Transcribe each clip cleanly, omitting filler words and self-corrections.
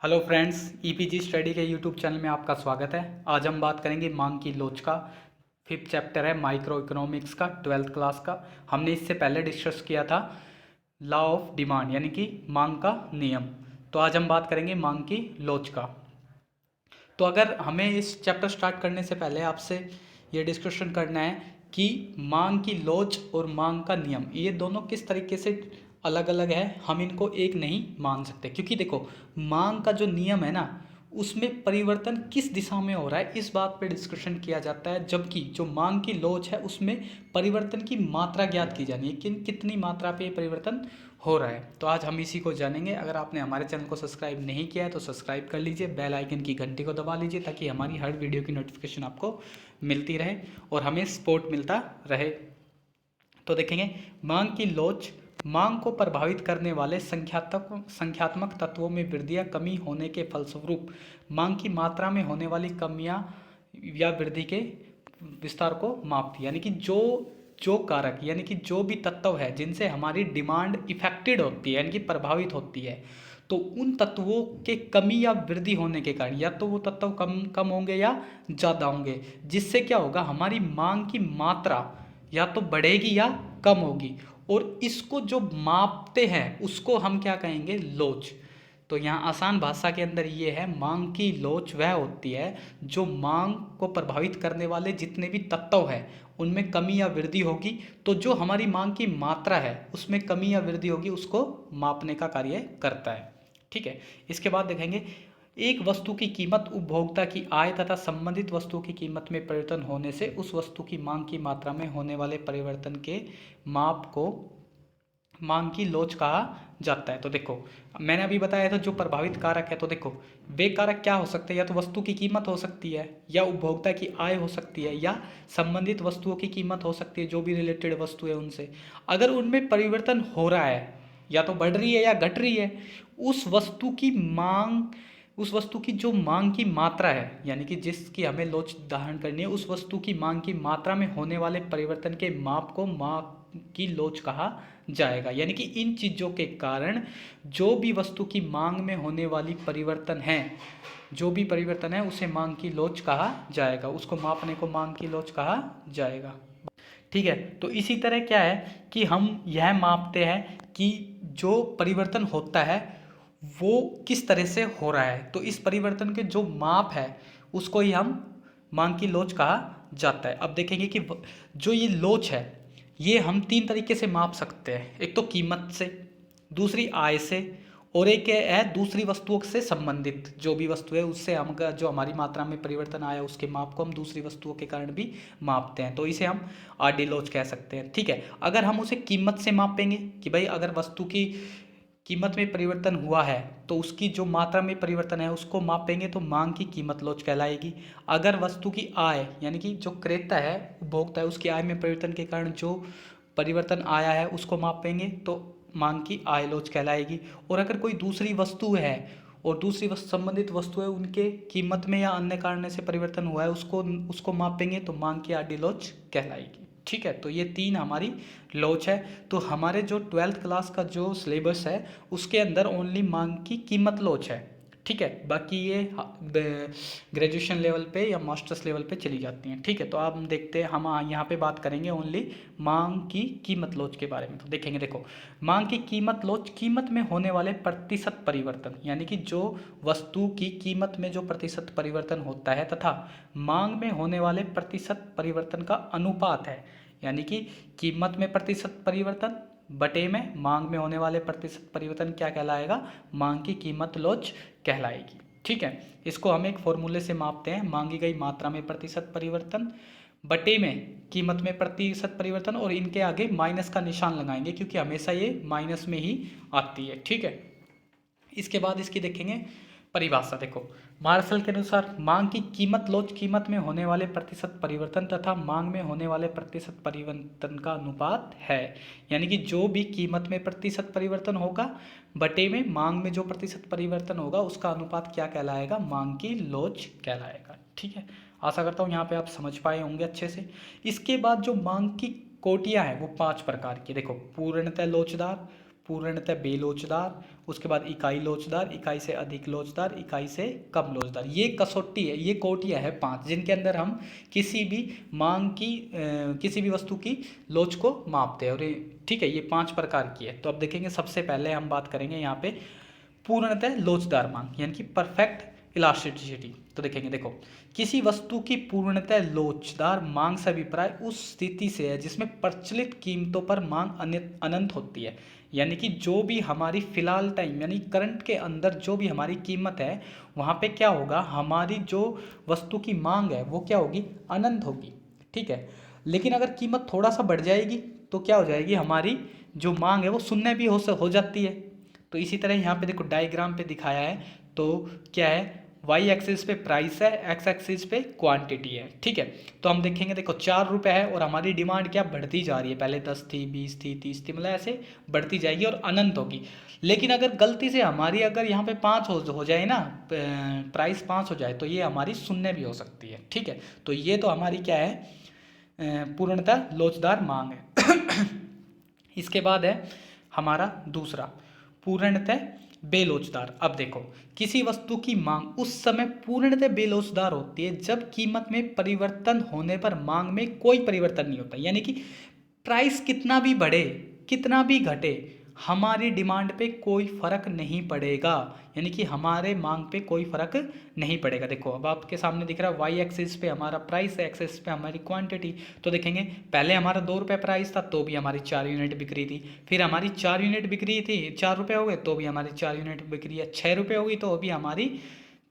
Hello friends, e-PG study के YouTube channel में आपका स्वागत है। आज हम बात करेंगे मांग की लोच का। फिफ्थ चैप्टर है माइक्रो इकोनॉमिक्स का, ट्वेल्थ क्लास का। हमने इससे पहले डिस्कस किया था लॉ ऑफ डिमांड यानी कि मांग का नियम। तो आज हम बात करेंगे मांग की लोच का। तो अगर हमें इस चैप्टर स्टार्ट करने से पहले आपसे ये डिस्कशन करना है कि मांग की लोच और मांग का नियम ये दोनों किस तरीके से अलग अलग है। हम इनको एक नहीं मान सकते, क्योंकि देखो मांग का जो नियम है ना उसमें परिवर्तन किस दिशा में हो रहा है इस बात पे डिस्कशन किया जाता है, जबकि जो मांग की लोच है उसमें परिवर्तन की मात्रा ज्ञात की जानी है कि कितनी मात्रा पे परिवर्तन हो रहा है। तो आज हम इसी को जानेंगे। अगर आपने हमारे चैनल को सब्सक्राइब नहीं किया है तो सब्सक्राइब कर लीजिए, बेल आइकन की घंटी को दबा लीजिए ताकि हमारी हर वीडियो की नोटिफिकेशन आपको मिलती रहे और हमें सपोर्ट मिलता रहे। तो देखेंगे मांग की लोच मांग को प्रभावित करने वाले संख्यात्मक तत्वों में वृद्धि या कमी होने के फलस्वरूप मांग की मात्रा में होने वाली कमियां या वृद्धि के विस्तार को मापती है। यानी कि जो जो कारक यानी कि जो भी तत्व है जिनसे हमारी डिमांड इफेक्टेड होती है यानी कि प्रभावित होती है, तो उन तत्वों के कमी या वृद्धि होने के कारण या तो वो तत्व कम कम होंगे या ज़्यादा होंगे, जिससे क्या होगा हमारी मांग की मात्रा या तो बढ़ेगी या कम होगी। और इसको जो मापते हैं उसको हम क्या कहेंगे, लोच। तो यहाँ आसान भाषा के अंदर ये है, मांग की लोच वह होती है जो मांग को प्रभावित करने वाले जितने भी तत्व हैं उनमें कमी या वृद्धि होगी। तो जो हमारी मांग की मात्रा है उसमें कमी या वृद्धि होगी उसको मापने का कार्य करता है। ठीक है। इसके बाद देखेंगे एक वस्तु की कीमत उपभोक्ता की आय तथा संबंधित वस्तु की कीमत में परिवर्तन होने से उस वस्तु की मांग की मात्रा में होने वाले परिवर्तन के माप को मांग की लोच कहा जाता है। तो देखो मैंने अभी बताया था जो प्रभावित कारक है, तो देखो वे कारक क्या हो सकते हैं, या तो वस्तु की कीमत हो सकती है, या उपभोक्ता की आय हो सकती है, या संबंधित वस्तुओं की कीमत हो सकती है, जो भी रिलेटेड वस्तु है उनसे। अगर उनमें परिवर्तन हो रहा है, या तो बढ़ रही है या घट रही है, उस वस्तु की मांग उस वस्तु की जो मांग की मात्रा है यानी कि जिसकी हमें लोच धारण करनी है, उस वस्तु की मांग की मात्रा में होने वाले परिवर्तन के माप को माप की लोच कहा जाएगा। यानी कि इन चीज़ों के कारण जो भी वस्तु की मांग में होने वाली परिवर्तन है, जो भी परिवर्तन है उसे मांग की लोच कहा जाएगा, उसको मापने को मांग की लोच कहा जाएगा। ठीक है। तो इसी तरह क्या है कि हम यह मापते हैं कि जो परिवर्तन होता है वो किस तरह से हो रहा है। तो इस परिवर्तन के जो माप है उसको ही हम मांग की लोच कहा जाता है। अब देखेंगे कि जो ये लोच है ये हम तीन तरीके से माप सकते हैं। एक तो कीमत से, दूसरी आय से, और एक है दूसरी वस्तुओं से संबंधित जो भी वस्तु है उससे हम जो हमारी मात्रा में परिवर्तन आया उसके माप को हम दूसरी वस्तुओं के कारण भी मापते हैं। तो इसे हम आरडी लोच कह सकते हैं। ठीक है। अगर हम उसे कीमत से मापेंगे कि भाई अगर वस्तु की कीमत में परिवर्तन हुआ है तो उसकी जो मात्रा में परिवर्तन है उसको मापेंगे तो मांग की कीमत लोच कहलाएगी। अगर वस्तु की आय यानी कि जो क्रेता है उपभोक्ता है उसकी आय में परिवर्तन के कारण जो परिवर्तन आया है उसको मापेंगे तो मांग की आय लोच कहलाएगी। और अगर कोई दूसरी वस्तु है और दूसरी संबंधित वस्तु है उनके कीमत में या अन्य कारण से परिवर्तन हुआ है उसको उसको मापेंगे तो मांग की आरडी लोच कहलाएगी। ठीक है। तो ये तीन हमारी लोच है। तो हमारे जो ट्वेल्थ क्लास का जो सिलेबस है उसके अंदर ओनली मांग की कीमत लोच है। ठीक है। बाकी ये ग्रेजुएशन लेवल पे या मास्टर्स लेवल पे चली जाती हैं। ठीक है। तो आप देखते हैं हम यहाँ पे बात करेंगे ओनली मांग की कीमत लोच के बारे में। तो देखेंगे, देखो मांग की कीमत लोच कीमत में होने वाले प्रतिशत परिवर्तन यानी कि जो वस्तु की कीमत में जो प्रतिशत परिवर्तन होता है तथा मांग में होने वाले प्रतिशत परिवर्तन का अनुपात है। यानी कि कीमत में प्रतिशत परिवर्तन बटे में मांग में होने वाले प्रतिशत परिवर्तन क्या कहलाएगा, मांग की कीमत लोच कहलाएगी। ठीक है। इसको हम एक फॉर्मूले से मापते हैं, मांगी गई मात्रा में प्रतिशत परिवर्तन बटे में कीमत में प्रतिशत परिवर्तन, और इनके आगे माइनस का निशान लगाएंगे क्योंकि हमेशा ये माइनस में ही आती है। ठीक है। इसके बाद इसकी देखेंगे परिभाषा। देखो मार्शल के अनुसार मांग की कीमत लोच कीमत में होने वाले प्रतिशत परिवर्तन तथा मांग में होने वाले प्रतिशत परिवर्तन का अनुपात है। यानी कि जो भी कीमत में प्रतिशत परिवर्तन होगा बटे में मांग में जो प्रतिशत परिवर्तन होगा उसका अनुपात क्या कहलाएगा, मांग की लोच कहलाएगा। ठीक है। आशा करता हूँ यहाँ पे आप समझ पाए होंगे अच्छे से। इसके बाद जो मांग की कोटियाँ हैं वो 5 प्रकार की। देखो पूर्णतः लोचदार, पूर्णतः बेलोचदार, उसके बाद इकाई लोचदार, इकाई से अधिक लोचदार, इकाई से कम लोचदार। ये कसौटी है, ये कोटियाँ है 5, जिनके अंदर हम किसी भी मांग की किसी भी वस्तु की लोच को मापते हैं। और ठीक है, ये 5 प्रकार की है। तो अब देखेंगे, सबसे पहले हम बात करेंगे यहाँ पे पूर्णतः लोचदार मांग, यानी कि परफेक्ट इलास्टिसिटी। तो देखेंगे, देखो, किसी वस्तु की पूर्णतः लोचदार मांग से अभिप्राय उस स्थिति से है जिसमें प्रचलित कीमतों पर मांग अनंत होती है। यानी कि जो भी हमारी फिलहाल टाइम यानी करंट के अंदर जो भी हमारी कीमत है, वहाँ पे क्या होगा, हमारी जो वस्तु की मांग है वो क्या होगी, अनंत होगी। ठीक है, लेकिन अगर कीमत थोड़ा सा बढ़ जाएगी तो क्या हो जाएगी, हमारी जो मांग है वो शून्य भी हो जाती है। तो इसी तरह यहाँ पे देखो डायग्राम पे दिखाया है, तो क्या है, वाई एक्सिस पे प्राइस है, एक्स एक्सिस पे क्वांटिटी है। ठीक है, तो हम देखेंगे, देखो 4 रुपये है और हमारी डिमांड क्या बढ़ती जा रही है, पहले 10 थी, 20 थी, 30 थी, मतलब ऐसे बढ़ती जाएगी और अनंत होगी। लेकिन अगर गलती से हमारी अगर यहाँ पे 5 हो जाए ना, प्राइस 5 हो जाए, तो ये हमारी शून्य भी हो सकती है। ठीक है, तो ये तो हमारी क्या है, पूर्णतः लोचदार मांग है। इसके बाद है हमारा दूसरा, पूर्णतः बेलोचदार। अब देखो, किसी वस्तु की मांग उस समय पूर्णतः बेलोचदार होती है जब कीमत में परिवर्तन होने पर मांग में कोई परिवर्तन नहीं होता। यानी कि प्राइस कितना भी बढ़े, कितना भी घटे, हमारी डिमांड पे कोई फर्क नहीं पड़ेगा, यानी कि हमारे मांग पे कोई फर्क नहीं पड़ेगा। देखो अब आपके सामने दिख रहा है, वाई एक्सिस पे हमारा प्राइस है, एक्सिस पे हमारी क्वांटिटी। तो देखेंगे, पहले हमारा 2 रुपये प्राइस था तो भी हमारी 4 यूनिट बिक रही थी, फिर हमारी 4 यूनिट बिक रही थी, 4 रुपये हो गए तो भी हमारी 4 यूनिट बिक रही है, 6 रुपये हो गई तो अभी हमारी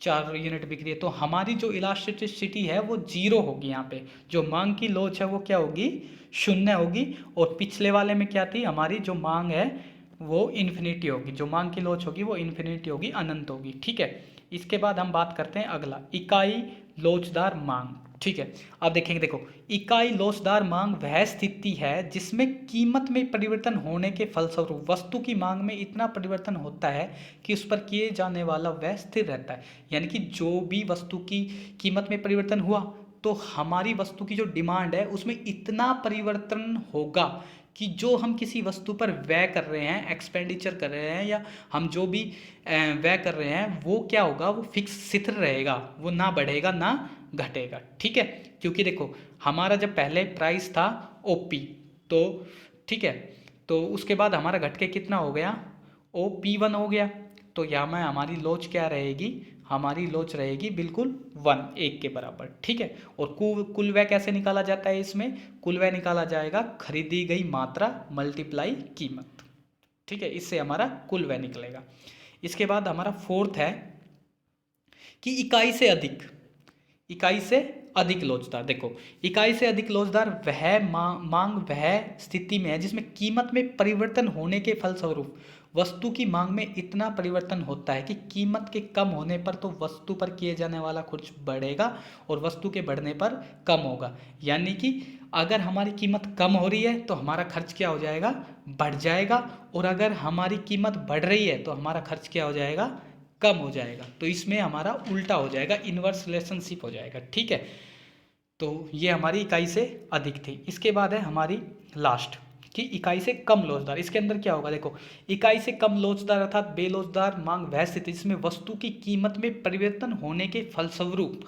4 यूनिट बिक रही है। तो हमारी जो इलास्टिसिटी है वो जीरो होगी। यहाँ पे जो मांग की लोच है वो क्या होगी, शून्य होगी। और पिछले वाले में क्या थी, हमारी जो मांग है वो इन्फिनिटी होगी, जो मांग की लोच होगी वो इन्फिनिटी होगी, अनंत होगी। ठीक है, इसके बाद हम बात करते हैं अगला, इकाई लोचदार मांग। ठीक है, अब देखेंगे, देखो, इकाई लोचदार मांग वह स्थिति है जिसमें कीमत में परिवर्तन होने के फलस्वरूप वस्तु की मांग में इतना परिवर्तन होता है कि उस पर किए जाने वाला व्यय स्थिर रहता है। यानी कि जो भी वस्तु की कीमत में परिवर्तन हुआ तो हमारी वस्तु की जो डिमांड है उसमें इतना परिवर्तन होगा कि जो हम किसी वस्तु पर व्यय कर रहे हैं, एक्सपेंडिचर कर रहे हैं, या हम जो भी व्यय कर रहे हैं वो क्या होगा, वो फिक्स स्थिर रहेगा, वो ना बढ़ेगा ना घटेगा। ठीक है, क्योंकि देखो हमारा जब पहले प्राइस था ओपी, तो ठीक है, तो उसके बाद हमारा घट के कितना हो गया, OP1 हो गया। तो यहाँ में हमारी लोच क्या रहेगी, हमारी लोच रहेगी बिल्कुल 1 के बराबर। ठीक है, और कुल व्यय कैसे निकाला जाता है, इसमें कुल व्यय निकाला जाएगा खरीदी गई मात्रा मल्टीप्लाई कीमत। ठीक है, इससे हमारा कुल व्यय निकलेगा। इसके बाद हमारा फोर्थ है कि इकाई से अधिक, इकाई से अधिक लोचदार। देखो, इकाई से अधिक लोचदार वह मांग वह स्थिति में है जिसमें कीमत में परिवर्तन होने के फलस्वरूप वस्तु की मांग में इतना परिवर्तन होता है कि कीमत के कम होने पर तो वस्तु पर किए जाने वाला खर्च बढ़ेगा और वस्तु के बढ़ने पर कम होगा। यानी कि अगर हमारी कीमत कम हो रही है तो हमारा खर्च क्या हो जाएगा, बढ़ जाएगा, और अगर हमारी कीमत बढ़ रही है तो हमारा खर्च क्या हो जाएगा, कम हो जाएगा। तो इसमें हमारा उल्टा हो जाएगा, इनवर्स रिलेशनशिप हो जाएगा। ठीक है, तो ये हमारी इकाई से अधिक थी। इसके बाद है हमारी लास्ट कि इकाई से कम लोचदार। इसके अंदर क्या होगा, देखो, इकाई से कम लोचदार अर्थात बेलोचदार मांग वह स्थिति जिसमें वस्तु की कीमत में परिवर्तन होने के फलस्वरूप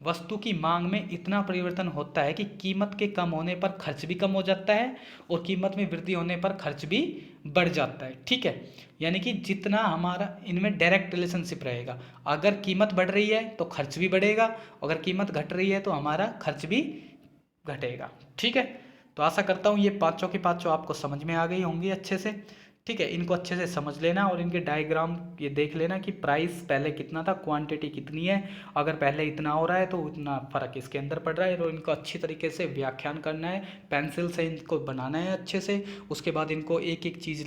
वस्तु की मांग में इतना परिवर्तन होता है कि कीमत के कम होने पर खर्च भी कम हो जाता है और कीमत में वृद्धि होने पर खर्च भी बढ़ जाता है। ठीक है, यानी कि जितना हमारा इनमें डायरेक्ट रिलेशनशिप रहेगा, अगर कीमत बढ़ रही है तो खर्च भी बढ़ेगा, अगर कीमत घट रही है तो हमारा खर्च भी घटेगा। ठीक है, तो आशा करता हूँ ये पाँचों की पाँचों आपको समझ में आ गई होंगी अच्छे से। ठीक है, इनको अच्छे से समझ लेना और इनके डायग्राम ये देख लेना कि प्राइस पहले कितना था, क्वांटिटी कितनी है, अगर पहले इतना हो रहा है तो उतना फ़र्क इसके अंदर पड़ रहा है। और इनको अच्छी तरीके से व्याख्यान करना है, पेंसिल से इनको बनाना है अच्छे से। उसके बाद इनको एक एक चीज़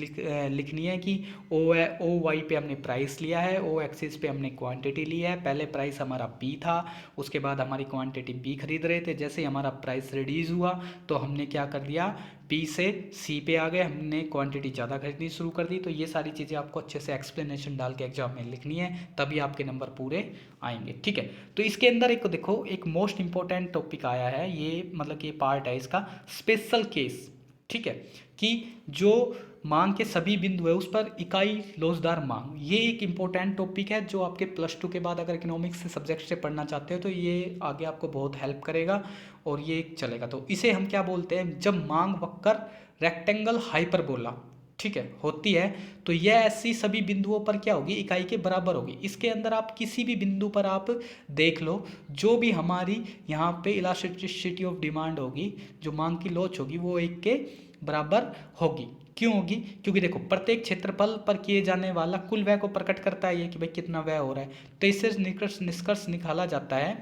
लिखनी है कि ओ वाई पे हमने प्राइस लिया है, ओ एक्सिस पे हमने क्वान्टिटी ली है। पहले प्राइस हमारा पी था, उसके बाद हमारी क्वान्टिटी बी खरीद रहे थे, जैसे ही हमारा प्राइस रिड्यूस हुआ तो हमने क्या कर दिया, पी से सी पे आ गए, हमने क्वांटिटी ज़्यादा खरीदनी शुरू कर दी। तो ये सारी चीज़ें आपको अच्छे से एक्सप्लेनेशन डाल के एग्जाम में लिखनी है, तभी आपके नंबर पूरे आएंगे। ठीक है, तो इसके अंदर एक देखो एक मोस्ट इंपॉर्टेंट टॉपिक आया है, ये मतलब कि पार्ट है इसका, स्पेशल केस। ठीक है, कि जो मांग के सभी बिंदु है उस पर इकाई लोचदार मांग, ये एक इम्पोर्टेंट टॉपिक है जो आपके +2 के बाद अगर इकोनॉमिक्स सब्जेक्ट से पढ़ना चाहते हो तो ये आगे आपको बहुत हेल्प करेगा और ये चलेगा। तो इसे हम क्या बोलते हैं, जब मांग वक्र रेक्टेंगल हाइपरबोला, ठीक है, होती है तो यह ऐसी सभी बिंदुओं पर क्या होगी, इकाई के बराबर होगी। इसके अंदर आप किसी भी बिंदु पर आप देख लो, जो भी हमारी यहाँ पे इलास्टिसिटी ऑफ डिमांड होगी, जो मांग की लोच होगी, वो 1 के बराबर होगी। क्यों होगी, क्योंकि देखो प्रत्येक क्षेत्रफल पर किए जाने वाला कुल व्यय को प्रकट करता है ये कि भाई कितना व्यय हो रहा है। तो इससे निष्कर्ष निकाला जाता है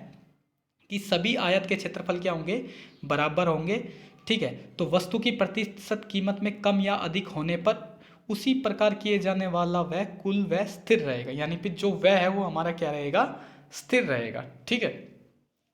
कि सभी आयत के क्षेत्रफल क्या होंगे, बराबर होंगे, ठीक है। तो वस्तु की प्रतिशत कीमत में कम या अधिक होने पर उसी प्रकार किए जाने वाला व्यय कुल व्यय स्थिर रहेगा, यानी कि जो व्यय है वो हमारा क्या रहेगा, स्थिर रहेगा, ठीक है।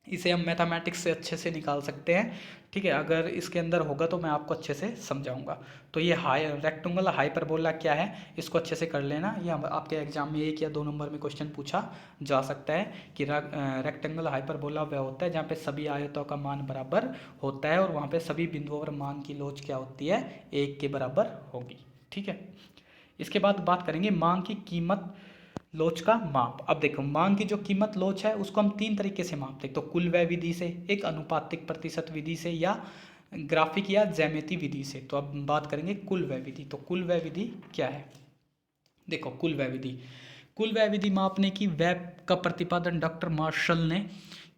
इसे हम मैथमेटिक्स से अच्छे से निकाल सकते हैं, ठीक है। अगर इसके अंदर होगा तो मैं आपको अच्छे से समझाऊंगा। तो ये रेक्टेंगुलर हाइपरबोला क्या है, इसको अच्छे से कर लेना। ये आपके एग्जाम में 1 या 2 नंबर में क्वेश्चन पूछा जा सकता है कि रेक्टेंगुलर हाइपरबोला वह होता है जहाँ पे सभी आयतों का मान बराबर होता है और वहाँ पे सभी बिंदुओं पर मान की लोच क्या होती है, 1 के बराबर होगी, ठीक है। इसके बाद बात करेंगे मांग की कीमत लोच का माप। अब देखो मांग की जो कीमत लोच है उसको हम 3 तरीके से मापते हैं, तो कुल व्यय विधि से, एक अनुपातिक प्रतिशत विधि से, या ग्राफिक या ज्यामिति विधि से। तो अब बात करेंगे कुल व्यय विधि। तो कुल व्यय विधि क्या है, देखो कुल व्यय विधि मापने की व्यय का प्रतिपादन डॉक्टर मार्शल ने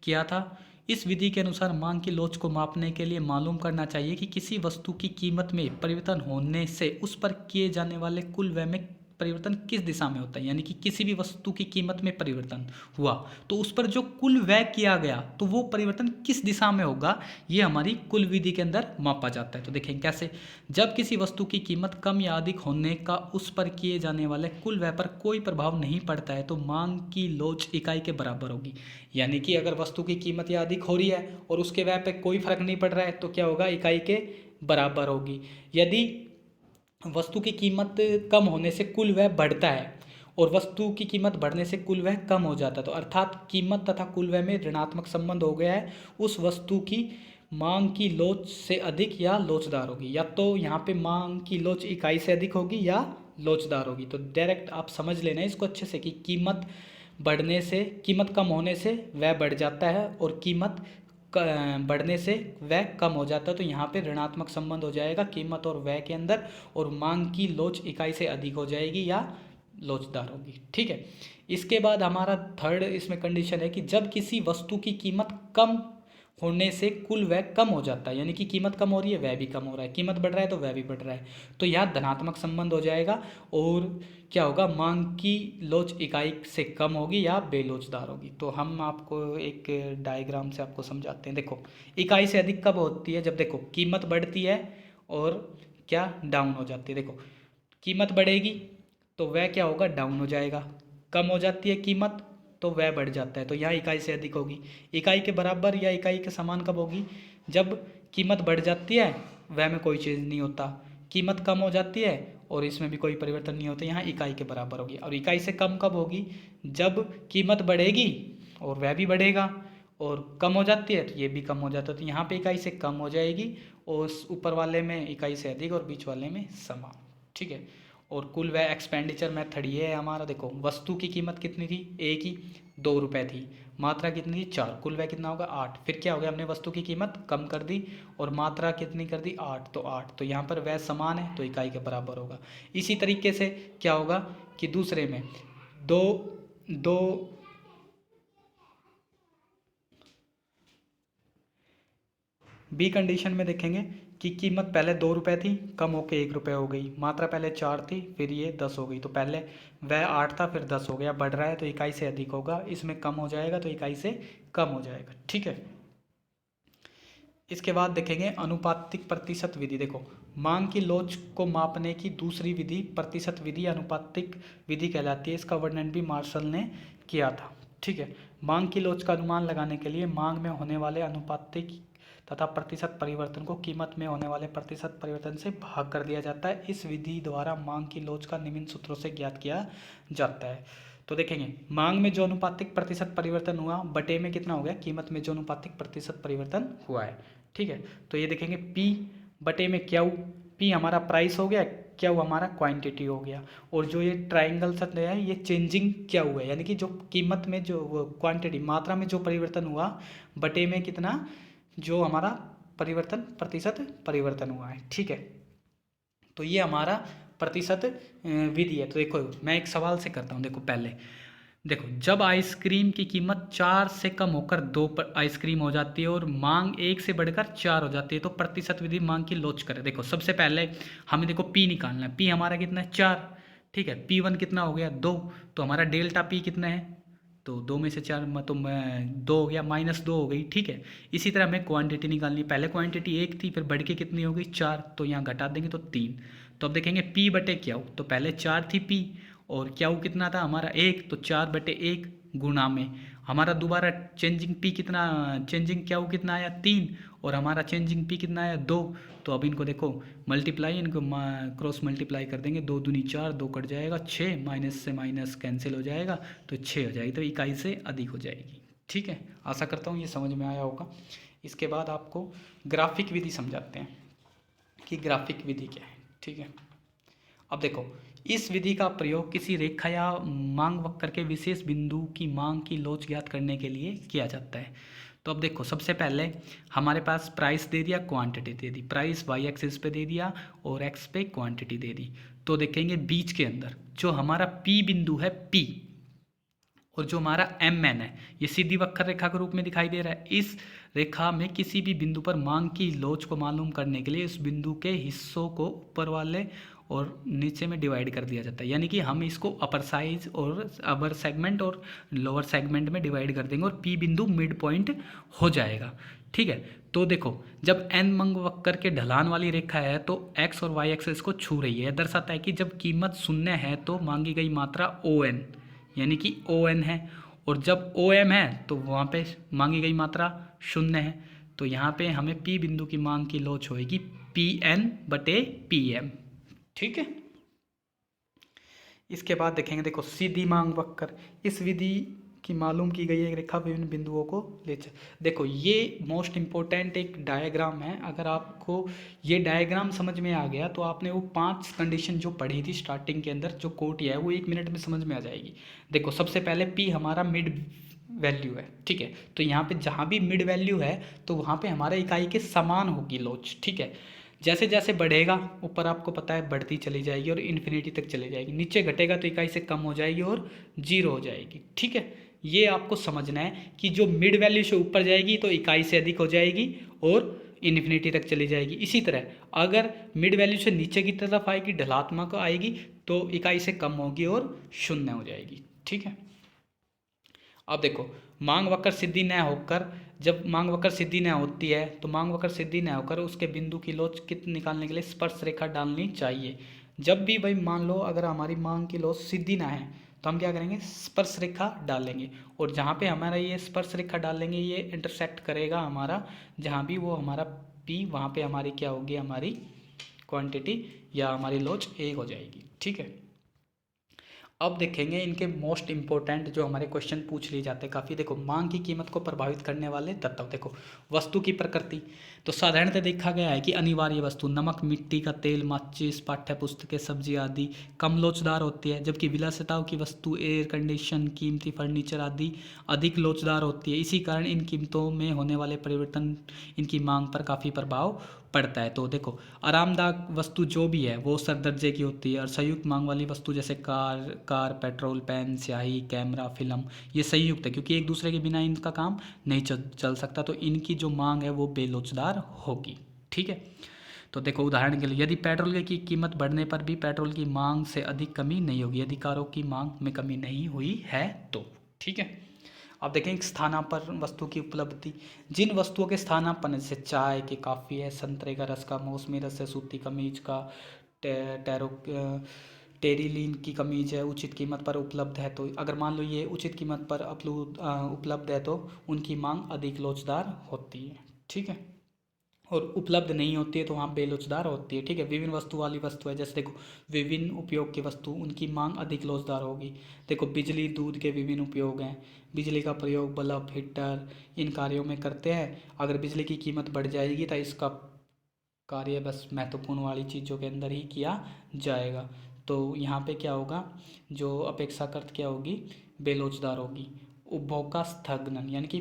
किया था। इस विधि के अनुसार मांग की लोच को मापने के लिए मालूम करना चाहिए कि किसी वस्तु की कीमत में परिवर्तन होने से उस पर किए जाने वाले कुल व्यय में परिवर्तन किस दिशा में होता है। यानी कि किसी भी वस्तु की कीमत में परिवर्तन हुआ तो उस पर जो कुल व्यय किया गया तो वो परिवर्तन किस दिशा में होगा, ये हमारी कुल विधि के अंदर मापा जाता है। तो देखें कैसे, जब किसी वस्तु की कीमत कम या अधिक होने का उस पर किए जाने वाले कुल व्यय पर कोई प्रभाव नहीं पड़ता है तो मांग की लोच इकाई के बराबर होगी। यानी कि अगर वस्तु की कीमत या अधिक हो रही है और उसके व्यय पे कोई फर्क नहीं पड़ रहा है तो क्या होगा, इकाई के बराबर होगी। यदि वस्तु की कीमत कम होने से कुल व्यय बढ़ता है और वस्तु की कीमत बढ़ने से कुल व्यय कम हो जाता है, तो अर्थात कीमत तथा कुल व्यय में ऋणात्मक संबंध हो गया है, उस वस्तु की मांग की लोच से अधिक या लोचदार होगी। या तो यहाँ पे मांग की लोच इकाई से अधिक होगी या लोचदार होगी। तो डायरेक्ट आप समझ लेना इसको अच्छे से कि कीमत बढ़ने से, कीमत कम होने से व्यय बढ़ जाता है और कीमत बढ़ने से व्यय कम हो जाता है। तो यहाँ पे ऋणात्मक संबंध हो जाएगा कीमत और व्यय के अंदर, और मांग की लोच इकाई से अधिक हो जाएगी या लोचदार होगी, ठीक है। इसके बाद हमारा थर्ड इसमें कंडीशन है कि जब किसी वस्तु की कीमत कम होने से कुल व्यय कम हो जाता है, यानी कि कीमत कम हो रही है व्यय भी कम हो रहा है, कीमत बढ़ रहा है तो व्यय भी बढ़ रहा है, तो यहाँ धनात्मक संबंध हो जाएगा और क्या होगा, मांग की लोच इकाई से कम होगी या बेलोचदार होगी। तो हम आपको एक डायग्राम से आपको समझाते हैं। देखो इकाई से अधिक कब होती है, जब देखो कीमत बढ़ती है और क्या डाउन हो जाती है। देखो कीमत बढ़ेगी तो व्यय क्या होगा, डाउन हो जाएगा, कम हो जाती है कीमत तो व्यय बढ़ जाता है, तो यहाँ इकाई से अधिक होगी। इकाई के बराबर या इकाई के समान कब होगी, जब कीमत बढ़ जाती है व्यय में कोई चेंज नहीं होता, कीमत कम हो जाती है और इसमें भी कोई परिवर्तन नहीं होता, यहाँ इकाई के बराबर होगी। और इकाई से कम कब होगी, जब कीमत बढ़ेगी और व्यय भी बढ़ेगा, और कम हो जाती है तो ये भी कम हो जाता है, तो यहाँ पे इकाई से कम हो जाएगी और ऊपर वाले में इकाई से अधिक और बीच वाले में समान, ठीक है। और कुल व्यय एक्सपेंडिचर मेथड ये है हमारा। देखो वस्तु की कीमत कितनी थी, एक ही 2 रुपये थी, मात्रा कितनी थी 4, कुल व्यय कितना होगा 8। फिर क्या हो गया, हमने वस्तु की कीमत कम कर दी और मात्रा कितनी कर दी 8, तो 8, तो यहाँ पर व्यय समान है तो इकाई के बराबर होगा। इसी तरीके से क्या होगा कि दूसरे में दो दो बी कंडीशन में देखेंगे कि कीमत पहले 2 रुपये थी, कम होकर 1 रुपये हो गई, मात्रा पहले 4 थी फिर ये 10 हो गई, तो पहले वह 8 था फिर 10 हो गया, बढ़ रहा है तो इकाई से अधिक होगा, इसमें कम हो जाएगा तो इकाई से कम हो जाएगा, ठीक है। इसके बाद देखेंगे अनुपातिक प्रतिशत विधि। देखो मांग की लोच को मापने की दूसरी विधि प्रतिशत विधि अनुपातिक विधि कहलाती है, इसका वर्णन भी मार्शल ने किया था, ठीक है। मांग की लोच का अनुमान लगाने के लिए मांग में होने वाले अनुपातिक तथा प्रतिशत परिवर्तन को कीमत में होने वाले प्रतिशत परिवर्तन से भाग कर दिया जाता है। इस विधि द्वारा मांग की लोच का निम्न सूत्रों से ज्ञात किया जाता है। तो देखेंगे मांग में जो अनुपातिक प्रतिशत परिवर्तन हुआ बटे में कितना हो गया, कीमत में जो अनुपातिक प्रतिशत परिवर्तन हुआ है, ठीक है। तो ये देखेंगे P बटे में Q, P हमारा प्राइस हो गया, क्या हुआ हमारा क्वांटिटी हो गया। और जो ये ट्राइंगल सा है ये चेंजिंग क्या हुआ है, यानी कि जो कीमत में जो क्वांटिटी मात्रा में जो परिवर्तन हुआ बटे में कितना जो हमारा परिवर्तन प्रतिशत परिवर्तन हुआ है। ठीक है, तो ये हमारा प्रतिशत विधि है। तो देखो मैं एक सवाल से करता हूँ, देखो पहले देखो जब आइसक्रीम की कीमत 4 से कम होकर 2 पर आइसक्रीम हो जाती है और मांग 1 से बढ़कर 4 हो जाती है तो प्रतिशत विधि मांग की लोच करें। देखो सबसे पहले हमें देखो पी निकालना है, पी हमारा कितना है 4, ठीक है, पी वन कितना हो गया 2, तो हमारा डेल्टा पी कितना है, तो 2 में से 4 तो मैं 2 हो गया, -2 हो गई। ठीक है, इसी तरह हमें क्वांटिटी निकालनी है, पहले क्वांटिटी 1 थी फिर बढ़ के कितनी हो गई 4, तो यहाँ घटा देंगे तो 3। तो अब देखेंगे पी बटे क्यू, तो पहले 4 थी पी और क्यू कितना था हमारा 1, तो 4/1 गुणा में हमारा दोबारा चेंजिंग पी कितना, चेंजिंग क्यू कितना आया 3 और हमारा चेंजिंग पी कितना आया 2। तो अब इनको देखो मल्टीप्लाई, इनको क्रॉस मल्टीप्लाई कर देंगे, 2 दूनी 4, 2 कट जाएगा 6, माइनस से माइनस कैंसिल हो जाएगा तो 6 हो जाएगी, तो इकाई से अधिक हो जाएगी। ठीक है, आशा करता हूँ ये समझ में आया होगा। इसके बाद आपको ग्राफिक विधि समझाते हैं कि ग्राफिक विधि क्या है। ठीक है, अब देखो इस विधि का प्रयोग किसी रेखा या मांग वक्र के विशेष बिंदु की मांग की लोच ज्ञात करने के लिए किया जाता है। तो अब देखो सबसे पहले हमारे पास प्राइस दे दिया, क्वांटिटी दे दी, प्राइस वाई एक्सिस पे दे दिया और एक्स पे क्वांटिटी दे दी। तो देखेंगे बीच के अंदर जो हमारा पी बिंदु है पी और जो हमारा एम एन है ये सीधी वक्र रेखा के रूप में दिखाई दे रहा है। इस रेखा में किसी भी बिंदु पर मांग की लोच को मालूम करने के लिए इस बिंदु के हिस्सों को ऊपर वाले और नीचे में डिवाइड कर दिया जाता है, यानी कि हम इसको अपर साइज और अपर सेगमेंट और लोअर सेगमेंट में डिवाइड कर देंगे और पी बिंदु मिड पॉइंट हो जाएगा। ठीक है, तो देखो जब एन मंग वक्र के ढलान वाली रेखा है तो एक्स और वाई एक्सिस को छू रही है, दर्शाता है कि जब कीमत 0 है तो मांगी गई मात्रा ओ एन यानी कि ओ एन है, और जब ओ एम है तो वहाँ पे मांगी गई मात्रा 0 है। तो यहाँ पे हमें पी बिंदु की मांग की लोच होएगी पी एन बटे पी एम। ठीक है, इसके बाद देखेंगे देखो सीधी मांग वक्र, इस विधि की मालूम की गई एक रेखा विभिन्न बिंदुओं को ले चल। देखो ये मोस्ट इम्पोर्टेंट एक डायग्राम है, अगर आपको ये डायग्राम समझ में आ गया तो आपने वो 5 कंडीशन जो पढ़ी थी स्टार्टिंग के अंदर जो कोट है वो 1 मिनट में समझ में आ जाएगी। देखो सबसे पहले पी हमारा मिड वैल्यू है, ठीक है, तो यहाँ पे जहाँ भी मिड वैल्यू है तो वहाँ पे हमारे इकाई के समान होगी लोच। ठीक है, जैसे जैसे बढ़ेगा ऊपर आपको पता है बढ़ती चली जाएगी और इन्फिनिटी तक चली जाएगी, नीचे घटेगा तो इकाई से कम हो जाएगी और 0 हो जाएगी। ठीक है, ये आपको समझना है कि जो मिड वैल्यू से ऊपर जाएगी तो इकाई से अधिक हो जाएगी और इन्फिनिटी तक चली जाएगी। इसी तरह अगर मिड वैल्यू से नीचे की तरफ आएगी ढलात्मक आएगी तो इकाई से कम होगी और 0 हो जाएगी। ठीक है, अब देखो मांग वक्र सिद्धि न होकर, जब मांग वक्र सिद्धि न होती है तो मांग वक्र सिद्धि न होकर उसके बिंदु की लोच कितनी निकालने के लिए स्पर्श रेखा डालनी चाहिए। जब भी भाई मान लो अगर हमारी मांग की लोच सिद्धि ना है तो हम क्या करेंगे स्पर्श रेखा डालेंगे, और जहाँ पे हमारा ये स्पर्श रेखा डालेंगे ये इंटरसेक्ट करेगा हमारा जहाँ भी वो हमारा पी, वहाँ पे हमारी क्या होगी हमारी क्वांटिटी या हमारी लोच 1 हो जाएगी। ठीक है, अब देखेंगे इनके मोस्ट इंपॉर्टेंट जो हमारे क्वेश्चन पूछ लिए जाते हैं काफ़ी। देखो मांग की कीमत को प्रभावित करने वाले तत्व, देखो वस्तु की प्रकृति, तो साधारणतः देखा गया है कि अनिवार्य वस्तु नमक, मिट्टी का तेल, माचिस, पाठ्य पुस्तकें, सब्जी आदि कम लोचदार होती है, जबकि विलासिताओं की वस्तु एयर कंडीशन, कीमती फर्नीचर आदि अधिक लोचदार होती है। इसी कारण इन कीमतों में होने वाले परिवर्तन इनकी मांग पर काफ़ी प्रभाव पड़ता है। तो देखो आरामदायक वस्तु जो भी है वो सर दर्जे की होती है, और संयुक्त मांग वाली वस्तु जैसे कार, पेट्रोल, पेन, स्याही, कैमरा, फिल्म ये संयुक्त है क्योंकि एक दूसरे के बिना इनका काम नहीं चल सकता, तो इनकी जो मांग है वो बेलोचदार होगी। ठीक है, तो देखो उदाहरण के लिए यदि पेट्रोल की कीमत बढ़ने पर भी पेट्रोल की मांग से अधिक कमी नहीं होगी यदि कारों की मांग में कमी नहीं हुई है तो। ठीक है, अब देखें स्थानापन्न वस्तु की उपलब्धि, जिन वस्तुओं के स्थानापन्न जैसे चाय के काफ़ी है, संतरे का रस का, मौसमी रस है, सूती कमीज का, टेरो टेरिलीन की कमीज है उचित कीमत पर उपलब्ध है, तो अगर मान लो ये उचित कीमत पर उपलब्ध है तो उनकी मांग अधिक लोचदार होती है। ठीक है, और उपलब्ध नहीं होती है तो वहाँ बेलोचदार होती है। ठीक है, विभिन्न वस्तु वाली वस्तु है जैसे देखो विभिन्न उपयोग की वस्तु उनकी मांग अधिक लोचदार होगी। देखो बिजली दूध के विभिन्न उपयोग हैं, बिजली का प्रयोग बल्ब, हीटर इन कार्यों में करते हैं। अगर बिजली की कीमत बढ़ जाएगी तो इसका कार्य बस महत्वपूर्ण वाली चीज़ों के अंदर ही किया जाएगा। तो यहाँ पे क्या होगा, जो अपेक्षाकृत क्या होगी, बेलोचदार होगी। उपभोग का स्थगन यानी कि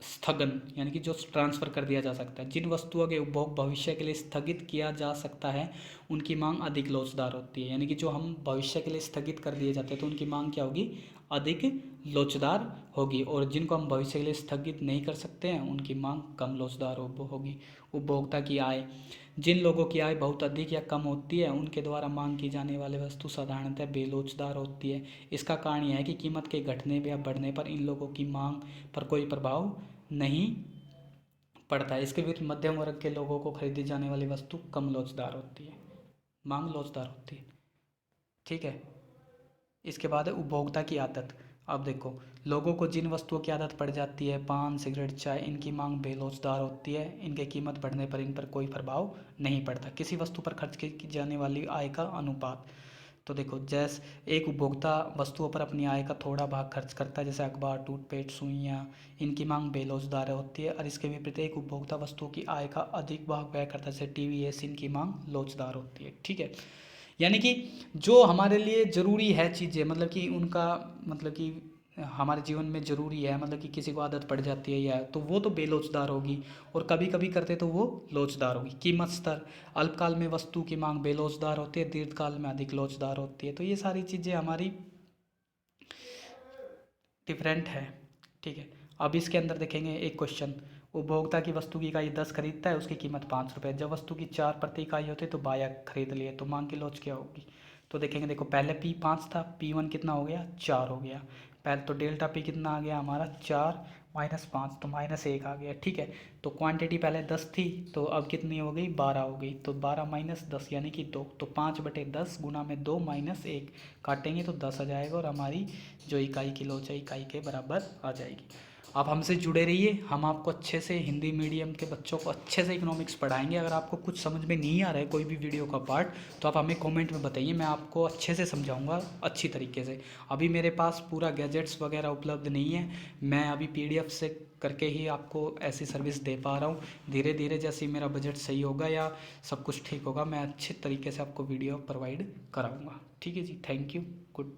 स्थगन यानी कि जो ट्रांसफ़र कर दिया जा सकता है। जिन वस्तुओं के उपभोग भविष्य के लिए स्थगित किया जा सकता है उनकी मांग अधिक लोचदार होती है। यानी कि जो हम भविष्य के लिए स्थगित कर दिए जाते हैं तो उनकी मांग क्या होगी, अधिक लोचदार होगी। और जिनको हम भविष्य के लिए स्थगित नहीं कर सकते हैं उनकी मांग कम लोचदार होगी। उपभोक्ता की आय, जिन लोगों की आय बहुत अधिक या कम होती है उनके द्वारा मांग की जाने वाली वस्तु साधारणतः बेलोचदार होती है। इसका कारण यह है कि कीमत के घटने या बढ़ने पर इन लोगों की मांग पर कोई प्रभाव नहीं पड़ता है। इसके विरुद्ध मध्यम वर्ग के लोगों को खरीदी जाने वाली वस्तु कम लोचदार होती है, मांग लोचदार होती है। ठीक है। इसके बाद है उपभोक्ता की आदत। अब देखो, लोगों को जिन वस्तुओं की आदत पड़ जाती है, पान, सिगरेट, चाय, इनकी मांग बेलोचदार होती है। इनके कीमत बढ़ने पर इन पर कोई प्रभाव नहीं पड़ता। किसी वस्तु पर खर्च की जाने वाली आय का अनुपात। तो देखो, जैसे एक उपभोक्ता वस्तुओं पर अपनी आय का थोड़ा भाग खर्च करता है, जैसे अखबार, टूथपेस्ट, सुइयाँ, इनकी मांग बेलोचदार होती है। और इसके विपरीत एक उपभोक्ता वस्तुओं की आय का अधिक भाग व्यय करता है, जैसे टीवी, एसी, इनकी मांग लोचदार होती है। ठीक है। यानी कि जो हमारे लिए ज़रूरी है चीज़ें, मतलब कि उनका मतलब कि हमारे जीवन में ज़रूरी है, मतलब कि किसी को आदत पड़ जाती है या, तो वो तो बेलोचदार होगी। और कभी कभी करते तो वो लोचदार होगी। कीमत स्तर, अल्पकाल में वस्तु की मांग बेलोचदार होती है, दीर्घकाल में अधिक लोचदार होती है। तो ये सारी चीज़ें हमारी डिफरेंट है। ठीक है। अब इसके अंदर देखेंगे एक क्वेश्चन, उपभोक्ता की वस्तु की इकाई 10 खरीदता है, उसकी कीमत 5 रुपये। जब वस्तु की 4 प्रति इकाई होती है तो 12 खरीद लिए, तो मांग की लोच क्या होगी। तो देखेंगे, देखो पहले P5 था, P1 कितना हो गया, 4 हो गया। पहले तो डेल्टा P कितना आ गया हमारा, 4 -5, तो -1 आ गया। ठीक है। तो क्वांटिटी पहले 10 थी, तो अब कितनी हो गई, 12 हो गई। तो 12 - 10 यानी कि 2, तो 5/10 गुना में 2 - 1 काटेंगे तो 10 आ जाएगा, और हमारी जो इकाई की लोच है इकाई के बराबर आ जाएगी। आप हमसे जुड़े रहिए, हम आपको अच्छे से हिंदी मीडियम के बच्चों को अच्छे से इकोनॉमिक्स पढ़ाएंगे। अगर आपको कुछ समझ में नहीं आ रहा है कोई भी वीडियो का पार्ट, तो आप हमें कमेंट में बताइए, मैं आपको अच्छे से समझाऊंगा अच्छी तरीके से। अभी मेरे पास पूरा गैजेट्स वगैरह उपलब्ध नहीं है, मैं अभी PDF से करके ही आपको ऐसी सर्विस दे पा रहा हूँ। धीरे धीरे जैसे ही मेरा बजट सही होगा या सब कुछ ठीक होगा, मैं अच्छे तरीके से आपको वीडियो प्रोवाइड कराऊँगा। ठीक है जी, थैंक यू, गुड।